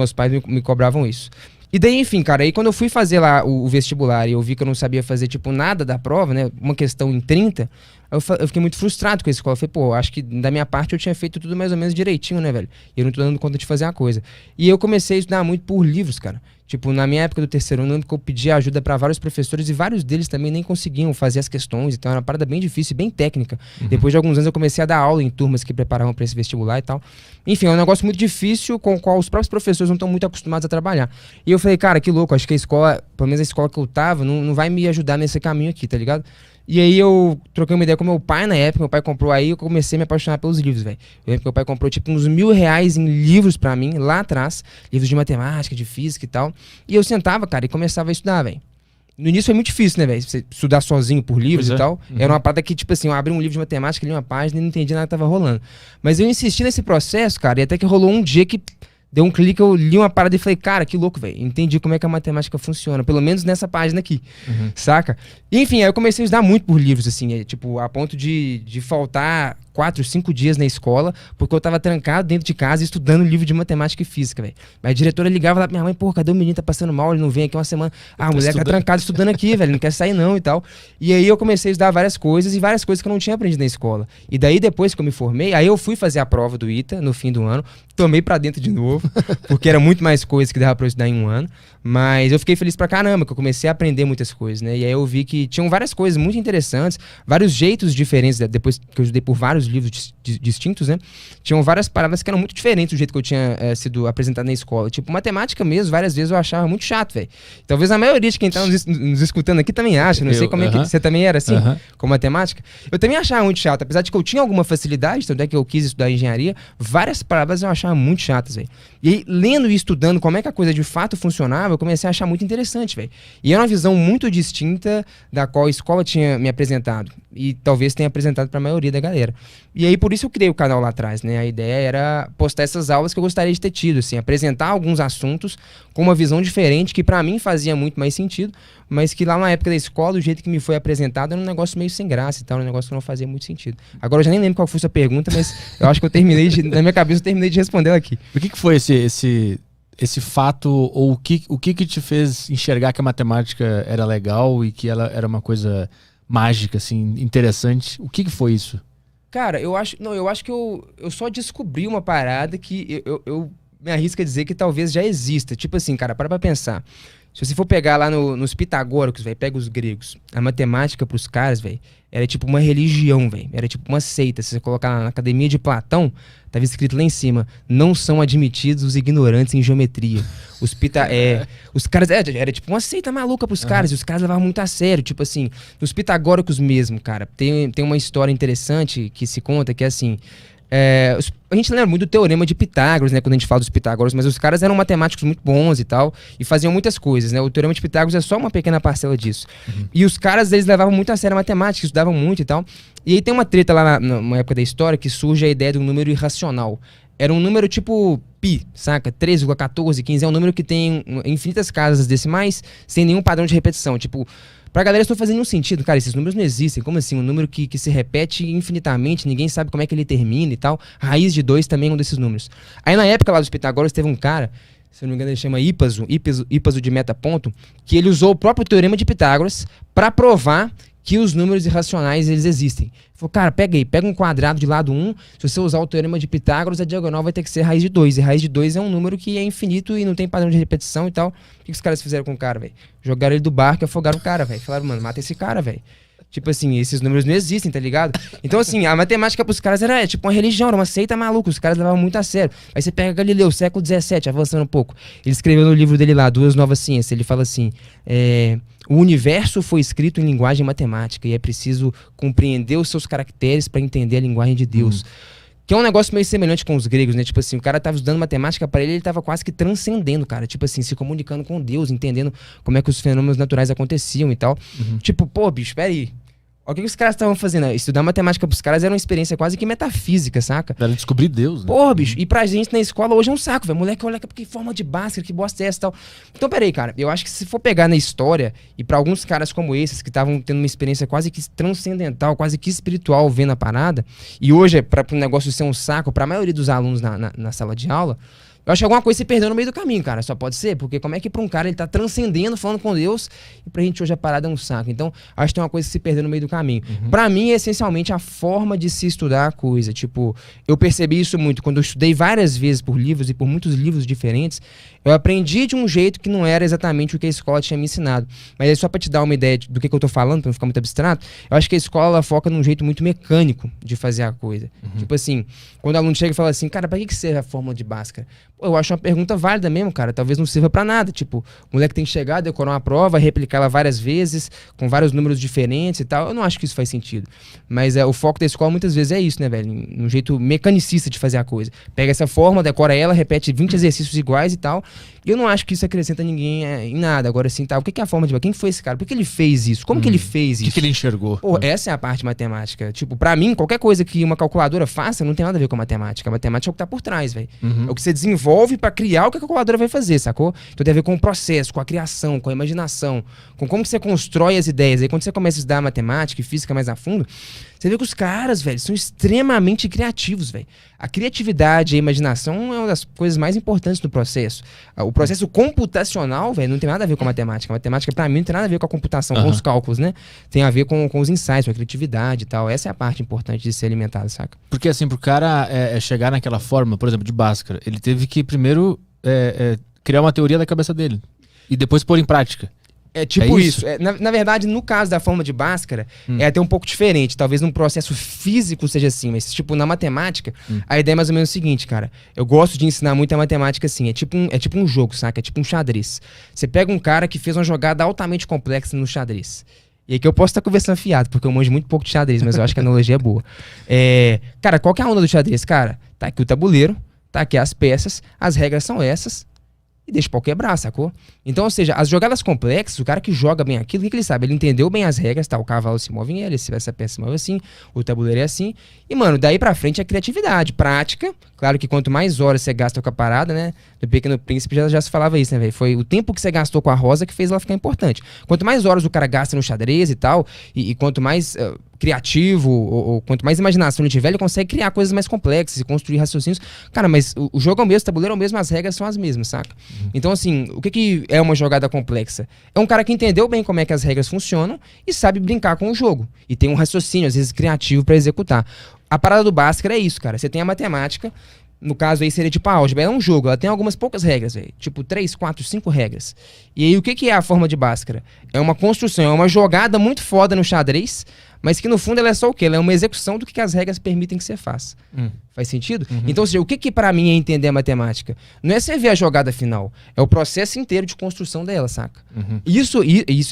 meus pais me cobravam isso. E daí, enfim, cara, aí quando eu fui fazer lá o vestibular e eu vi que eu não sabia fazer, tipo, nada da prova, né, uma questão em 30, eu fiquei muito frustrado com a escola. Eu falei, pô, acho que da minha parte eu tinha feito tudo mais ou menos direitinho, né, velho? E eu não tô dando conta de fazer a coisa. E eu comecei a estudar muito por livros, cara. Tipo, na minha época do terceiro ano, eu pedi ajuda pra vários professores e vários deles também nem conseguiam fazer as questões. Então era uma parada bem difícil, bem técnica. Depois de alguns anos eu comecei a dar aula em turmas que preparavam pra esse vestibular e tal. Enfim, é um negócio muito difícil com o qual os próprios professores não estão muito acostumados a trabalhar. E eu falei, cara, que louco, acho que a escola, pelo menos a escola que eu tava, não vai me ajudar nesse caminho aqui, tá ligado? E aí eu troquei uma ideia com meu pai na época, meu pai comprou aí, eu comecei a me apaixonar pelos livros, velho. Eu lembro que meu pai comprou tipo uns R$ 1.000 em livros pra mim, lá atrás, livros de matemática, de física e tal. E eu sentava, cara, e começava a estudar, velho. No início foi muito difícil, né, velho? Você estudar sozinho por livros e tal. Era uma parada que, tipo assim, eu abri um livro de matemática, li uma página e não entendi nada que tava rolando. Mas eu insisti nesse processo, cara, e até que rolou um dia que deu um clique, eu li uma parada e falei, cara, que louco, velho. Entendi como é que a matemática funciona, pelo menos nessa página aqui, saca? E, enfim, aí eu comecei a estudar muito por livros, assim, tipo, a ponto de faltar 4, 5 dias na escola, porque eu tava trancado dentro de casa estudando livro de matemática e física, velho. Mas a diretora ligava lá pra minha mãe, pô, cadê o menino? Tá passando mal, ele não vem aqui uma semana. Ah, o moleque tá trancado estudando aqui, velho, não quer sair não e tal. E aí eu comecei a estudar várias coisas e várias coisas que eu não tinha aprendido na escola. E daí, depois que eu me formei, aí eu fui fazer a prova do ITA no fim do ano, tomei pra dentro de novo, porque era muito mais coisa que dava pra eu estudar em um ano. Mas eu fiquei feliz pra caramba, que eu comecei a aprender muitas coisas, né? E aí eu vi que tinham várias coisas muito interessantes, vários jeitos diferentes, depois que eu estudei por vários livros distintos, né? Tinham várias palavras que eram muito diferentes do jeito que eu tinha sido apresentado na escola. Tipo, matemática mesmo, várias vezes eu achava muito chato, velho. Talvez a maioria de quem tá nos escutando aqui também acha, não sei como é que você também era assim, com matemática. Eu também achava muito chato, apesar de que eu tinha alguma facilidade, tanto é que eu quis estudar engenharia, várias palavras eu achava muito chatas, velho. E aí, lendo e estudando como é que a coisa de fato funcionava, eu comecei a achar muito interessante, velho. E era uma visão muito distinta da qual a escola tinha me apresentado. E talvez tenha apresentado pra maioria da galera. E aí, por isso eu criei o canal lá atrás, né? A ideia era postar essas aulas que eu gostaria de ter tido, assim, apresentar alguns assuntos com uma visão diferente, que pra mim fazia muito mais sentido, mas que lá na época da escola, do jeito que me foi apresentado, era um negócio meio sem graça e tal, um negócio que não fazia muito sentido. Agora eu já nem lembro qual foi a sua pergunta, mas eu acho que eu terminei na minha cabeça eu terminei de responder ela aqui. O que foi esse fato, ou o que te fez enxergar que a matemática era legal e que ela era uma coisa mágica, assim, interessante? O que foi isso? Cara, eu acho que eu só descobri uma parada que eu me arrisco a dizer que talvez já exista. Tipo assim, cara, para pra pensar. Se você for pegar lá nos pitagóricos, velho, pega os gregos, a matemática pros caras, velho, era tipo uma religião, velho. Era tipo uma seita. Se você colocar na Academia de Platão, tava escrito lá em cima: não são admitidos os ignorantes em geometria. Os caras, era tipo uma seita maluca pros caras, e os caras levavam muito a sério. Tipo assim, nos pitagóricos mesmo, cara, tem uma história interessante que se conta, que é assim... a gente lembra muito do Teorema de Pitágoras, né, quando a gente fala dos Pitágoras, mas os caras eram matemáticos muito bons e tal, e faziam muitas coisas, né? O Teorema de Pitágoras é só uma pequena parcela disso. E os caras, eles levavam muito a sério a matemática, estudavam muito e tal. E aí tem uma treta lá numa época da história que surge a ideia de um número irracional. Era um número tipo pi, saca? 13,1415 é um número que tem infinitas casas decimais sem nenhum padrão de repetição. Tipo, pra galera isso não faz nenhum sentido, cara, esses números não existem. Como assim? Um número que se repete infinitamente, ninguém sabe como é que ele termina e tal. Raiz de 2 também é um desses números. Aí na época lá dos Pitágoras teve um cara, se eu não me engano ele chama Hipaso de Metaponto, que ele usou o próprio Teorema de Pitágoras pra provar que os números irracionais, eles existem. Ele falou, cara, pega um quadrado de lado 1, se você usar o Teorema de Pitágoras, a diagonal vai ter que ser raiz de 2. E raiz de 2 é um número que é infinito e não tem padrão de repetição e tal. O que os caras fizeram com o cara, velho? Jogaram ele do barco e afogaram o cara, velho. Falaram, mano, mata esse cara, velho. Tipo assim, esses números não existem, tá ligado? Então, assim, a matemática pros caras era tipo uma religião, era uma seita maluca, os caras levavam muito a sério. Aí você pega Galileu, século XVII, avançando um pouco. Ele escreveu no livro dele lá, Duas Novas Ciências, ele fala assim, o universo foi escrito em linguagem matemática e é preciso compreender os seus caracteres para entender a linguagem de Deus. Que é um negócio meio semelhante com os gregos, né? Tipo assim, o cara tava estudando matemática, para ele tava quase que transcendendo, cara. Tipo assim, se comunicando com Deus, entendendo como é que os fenômenos naturais aconteciam e tal. Tipo, pô, bicho, peraí. O que os caras estavam fazendo? Estudar matemática pros caras era uma experiência quase que metafísica, saca? Era descobrir Deus, né? Porra, bicho. E pra gente na escola hoje é um saco, velho. Moleque olha que forma de Bhaskara, que bosta é essa e tal. Então, peraí, cara. Eu acho que se for pegar na história, e pra alguns caras como esses, que estavam tendo uma experiência quase que transcendental, quase que espiritual vendo a parada, e hoje é pra um negócio ser um saco pra maioria dos alunos na sala de aula, Eu acho que alguma coisa se perdeu no meio do caminho, cara. Só pode ser, porque como é que pra um cara ele tá transcendendo, falando com Deus, e pra gente hoje a parada é um saco. Então, acho que tem uma coisa que se perdeu no meio do caminho. Pra mim, é essencialmente a forma de se estudar a coisa. Tipo, eu percebi isso muito. Quando eu estudei várias vezes por livros e por muitos livros diferentes, eu aprendi de um jeito que não era exatamente o que a escola tinha me ensinado. Mas aí, só pra te dar uma ideia do que eu tô falando, pra não ficar muito abstrato, eu acho que a escola ela foca num jeito muito mecânico de fazer a coisa. Tipo assim, quando o aluno chega e fala assim, cara, pra que serve a fórmula de Bhaskara? Pô, eu acho uma pergunta válida mesmo, cara. Talvez não sirva pra nada. Tipo, o moleque tem que chegar, decorar uma prova, replicar ela várias vezes, com vários números diferentes e tal. Eu não acho que isso faz sentido. Mas o foco da escola muitas vezes é isso, né, velho? Um jeito mecanicista de fazer a coisa. Pega essa fórmula, decora ela, repete 20 exercícios iguais e tal. E eu não acho que isso acrescenta ninguém em nada. Agora, assim, tá, o que é a forma de... Quem foi esse cara? Por que ele fez isso? Como que ele fez isso? O que ele enxergou? Pô, essa é a parte matemática. Tipo, pra mim, qualquer coisa que uma calculadora faça não tem nada a ver com a matemática. A matemática é o que tá por trás, velho. É o que você desenvolve pra criar o que a calculadora vai fazer, sacou? Então tem a ver com o processo, com a criação, com a imaginação, com como que você constrói as ideias. Aí quando você começa a estudar matemática e física mais a fundo, você vê que os caras, velho, são extremamente criativos, velho. A criatividade e a imaginação é uma das coisas mais importantes do processo. O processo computacional, velho, não tem nada a ver com a matemática. A matemática, pra mim, não tem nada a ver com a computação, com os cálculos, né? Tem a ver com os insights, com a criatividade e tal. Essa é a parte importante de ser alimentado, saca? Porque, assim, pro cara chegar naquela forma, por exemplo, de Bhaskara, ele teve que primeiro criar uma teoria da cabeça dele e depois pôr em prática. É tipo isso. Na verdade, no caso da forma de Bhaskara, é até um pouco diferente. Talvez num processo físico seja assim, mas tipo, na matemática, a ideia é mais ou menos o seguinte, cara. Eu gosto de ensinar muito a matemática assim. É tipo um jogo, saca? É tipo um xadrez. Você pega um cara que fez uma jogada altamente complexa no xadrez. E aqui eu posso estar conversando fiado, porque eu manjo muito pouco de xadrez, mas eu acho que a analogia é boa. Cara, qual que é a onda do xadrez? Cara, tá aqui o tabuleiro, tá aqui as peças, as regras são essas, e deixa o pau quebrar, sacou? Então, ou seja, as jogadas complexas, o cara que joga bem aquilo, o que ele sabe? Ele entendeu bem as regras, tá? O cavalo se move em L, essa peça se move assim, o tabuleiro é assim. E, mano, daí pra frente é criatividade, prática. Claro que quanto mais horas você gasta com a parada, né? No Pequeno Príncipe já se falava isso, né, velho? Foi o tempo que você gastou com a rosa que fez ela ficar importante. Quanto mais horas o cara gasta no xadrez e tal, e quanto mais criativo, ou quanto mais imaginação ele tiver, ele consegue criar coisas mais complexas e construir raciocínios. Cara, mas o jogo é o mesmo, o tabuleiro é o mesmo, as regras são as mesmas, saca? Então, assim, o que é uma jogada complexa? É um cara que entendeu bem como é que as regras funcionam e sabe brincar com o jogo. E tem um raciocínio, às vezes, criativo pra executar. A parada do Bhaskara é isso, cara. Você tem a matemática, no caso aí seria tipo a álgebra, é um jogo, ela tem algumas poucas regras, velho. Tipo 3, 4, 5 regras. E aí o que é a forma de Bhaskara? É uma construção, é uma jogada muito foda no xadrez, mas que no fundo ela é só o quê? Ela é uma execução do que as regras permitem que você faça. Faz sentido? Então, ou seja, o que pra mim é entender a matemática? Não é você ver a jogada final, é o processo inteiro de construção dela, saca? Isso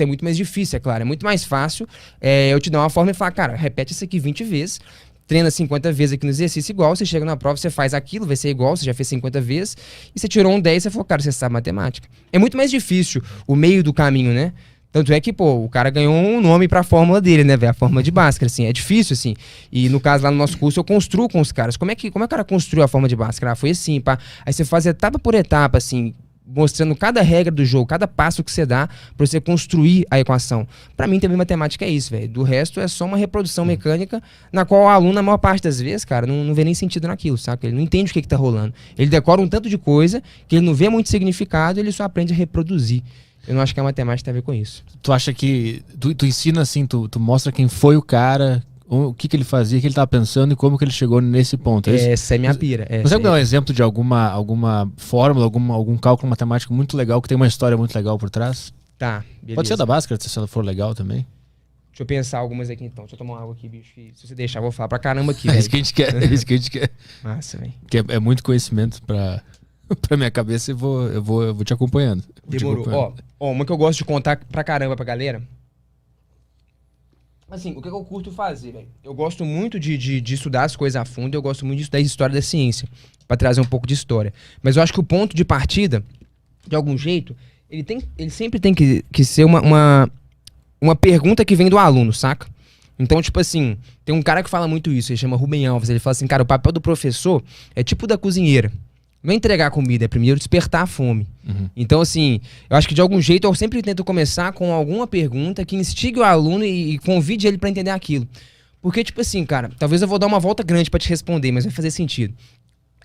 é muito mais difícil, é claro. É muito mais fácil eu te dar uma forma e falar, cara, repete isso aqui 20 vezes, treina 50 vezes aqui no exercício igual, você chega na prova, você faz aquilo, vai ser igual, você já fez 50 vezes, e você tirou um 10, você falou, cara, você sabe matemática. É muito mais difícil o meio do caminho, né? Tanto é que, pô, o cara ganhou um nome pra fórmula dele, né, velho? A fórmula de Bhaskara, assim, é difícil, assim. E no caso, lá no nosso curso, eu construo com os caras. Como é que o cara construiu a forma de Bhaskara? Foi assim, pá. Aí você faz etapa por etapa, assim, mostrando cada regra do jogo, cada passo que você dá pra você construir a equação. Pra mim também matemática é isso, velho. Do resto é só uma reprodução mecânica na qual o aluno, na maior parte das vezes, cara, não vê nem sentido naquilo, saca? Ele não entende o que tá rolando. Ele decora um tanto de coisa que ele não vê muito significado, ele só aprende a reproduzir. Eu não acho que a matemática tem a ver com isso. Tu acha que tu ensina assim, tu mostra quem foi o cara, o que ele fazia, o que ele tava pensando e como que ele chegou nesse ponto? Essa é minha pira. Você pode dar um exemplo de alguma fórmula, algum cálculo matemático muito legal, que tem uma história muito legal por trás? Tá, beleza. Pode ser da Bhaskara, se ela for legal também. Deixa eu pensar algumas aqui então. Deixa eu tomar uma água aqui, bicho. Se você deixar, eu vou falar pra caramba aqui, É velho. isso que a gente quer, é isso que a gente quer. Massa, velho. Que é muito conhecimento pra minha cabeça e eu vou te acompanhando. Demorou. Ó, uma que eu gosto de contar pra caramba pra galera. Assim, o que eu curto fazer, velho? Eu gosto muito de estudar as coisas a fundo, eu gosto muito de estudar a história da ciência, pra trazer um pouco de história. Mas eu acho que o ponto de partida, de algum jeito, ele sempre tem que ser uma pergunta que vem do aluno, saca? Então, tipo assim, tem um cara que fala muito isso, ele chama Rubem Alves, ele fala assim, cara, o papel do professor é tipo da cozinheira. Não é entregar a comida, é primeiro despertar a fome. Então, assim, eu acho que de algum jeito eu sempre tento começar com alguma pergunta que instigue o aluno e convide ele pra entender aquilo. Porque, tipo assim, cara, talvez eu vou dar uma volta grande pra te responder, mas vai fazer sentido.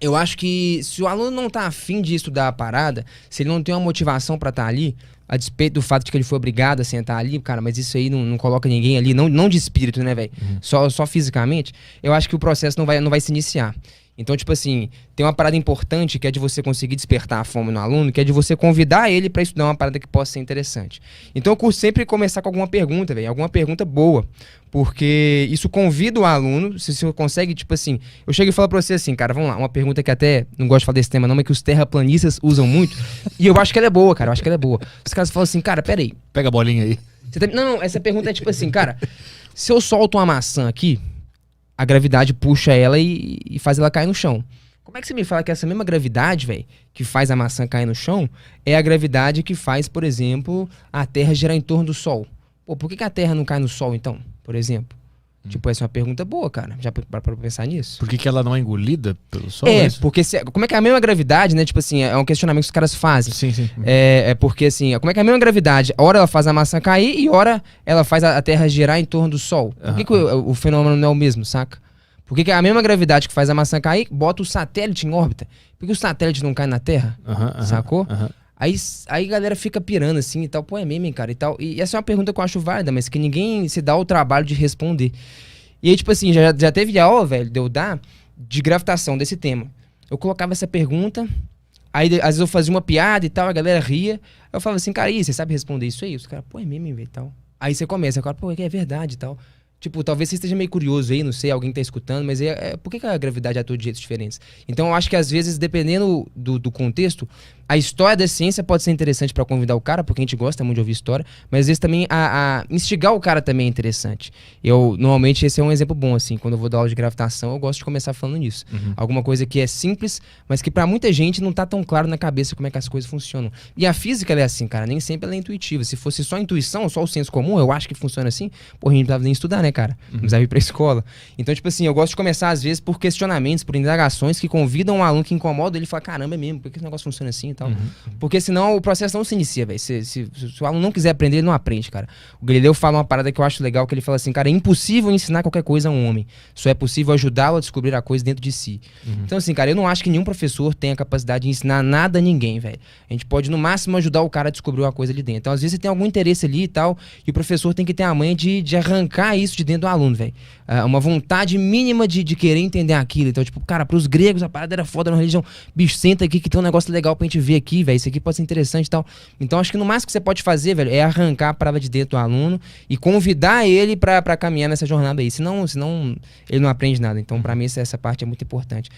Eu acho que se o aluno não tá afim de estudar a parada, se ele não tem uma motivação pra estar ali, a despeito do fato de que ele foi obrigado a sentar ali, cara, mas isso aí não coloca ninguém ali, não de espírito, né, velho? Só fisicamente, eu acho que o processo não vai se iniciar. Então, tipo assim, tem uma parada importante que é de você conseguir despertar a fome no aluno, que é de você convidar ele pra estudar uma parada que possa ser interessante. Então, eu curto sempre começar com alguma pergunta, velho, alguma pergunta boa, porque isso convida o aluno, se você consegue, tipo assim, eu chego e falo pra você assim, cara, vamos lá, uma pergunta que até, não gosto de falar desse tema não, mas que os terraplanistas usam muito, e eu acho que ela é boa, cara, eu acho que ela é boa. Os caras falam assim, cara, peraí. Pega a bolinha aí. Não, essa pergunta é tipo assim, cara, se eu solto uma maçã aqui, a gravidade puxa ela e faz ela cair no chão. Como é que você me fala que essa mesma gravidade, velho, que faz a maçã cair no chão, é a gravidade que faz, por exemplo, a Terra girar em torno do Sol? Pô, por que a Terra não cai no Sol, então, por exemplo? Tipo, essa é uma pergunta boa, cara. Já para pra pensar nisso? Por que ela não é engolida pelo Sol? Porque como é que é a mesma gravidade, né? Tipo assim, é um questionamento que os caras fazem. Sim. É porque assim, como é que é a mesma gravidade? Hora ela faz a maçã cair e hora ela faz a Terra girar em torno do Sol. Por que o fenômeno não é o mesmo, saca? Por que a mesma gravidade que faz a maçã cair, bota o satélite em órbita? Por que o satélite não cai na Terra? Sacou? Aí a galera fica pirando assim e tal. Pô, é mesmo, hein, cara, e tal. E essa é uma pergunta que eu acho válida, mas que ninguém se dá o trabalho de responder. E aí, tipo assim, já teve aula, velho, de eu dar de gravitação desse tema. Eu colocava essa pergunta, aí às vezes eu fazia uma piada e tal, a galera ria. Eu falava assim, cara, e você sabe responder isso aí? Os caras, pô, é mesmo, velho, e tal. Aí você começa, cara, pô, é verdade e tal. Tipo, talvez você esteja meio curioso aí, não sei, alguém tá escutando, mas por que a gravidade atua de jeitos diferentes? Então eu acho que às vezes, dependendo do contexto, a história da ciência pode ser interessante pra convidar o cara, porque a gente gosta muito de ouvir história, mas às vezes também a instigar o cara também é interessante. Normalmente, esse é um exemplo bom, assim, quando eu vou dar aula de gravitação, eu gosto de começar falando nisso. Alguma coisa que é simples, mas que pra muita gente não tá tão claro na cabeça como é que as coisas funcionam. E a física, ela é assim, cara, nem sempre ela é intuitiva. Se fosse só intuição, só o senso comum, eu acho que funciona assim, pô, a gente não precisava nem estudar, né, cara? Não precisava ir pra escola. Então, tipo assim, eu gosto de começar, às vezes, por questionamentos, por indagações que convidam um aluno que incomoda ele e fala, caramba, é mesmo, por que esse negócio funciona assim e tal? Porque senão o processo não se inicia, velho. Se o aluno não quiser aprender, ele não aprende, cara. O Galileu fala uma parada que eu acho legal, que ele fala assim, cara, é impossível ensinar qualquer coisa a um homem. Só é possível ajudá-lo a descobrir a coisa dentro de si. Então, assim, cara, eu não acho que nenhum professor tenha a capacidade de ensinar nada a ninguém, velho. A gente pode, no máximo, ajudar o cara a descobrir uma coisa ali dentro. Então, às vezes, você tem algum interesse ali e tal, e o professor tem que ter a manha de arrancar isso de dentro do aluno, velho. Uma vontade mínima de querer entender aquilo. Então, tipo, cara, pros gregos a parada era foda na religião. Bicho, senta aqui que tem um negócio legal pra gente ver aqui, velho. Isso aqui pode ser interessante e tal. Então, acho que no máximo que você pode fazer, velho, é arrancar a parada de dentro do aluno e convidar ele pra caminhar nessa jornada aí. Senão ele não aprende nada. Então, pra mim, essa parte é muito importante.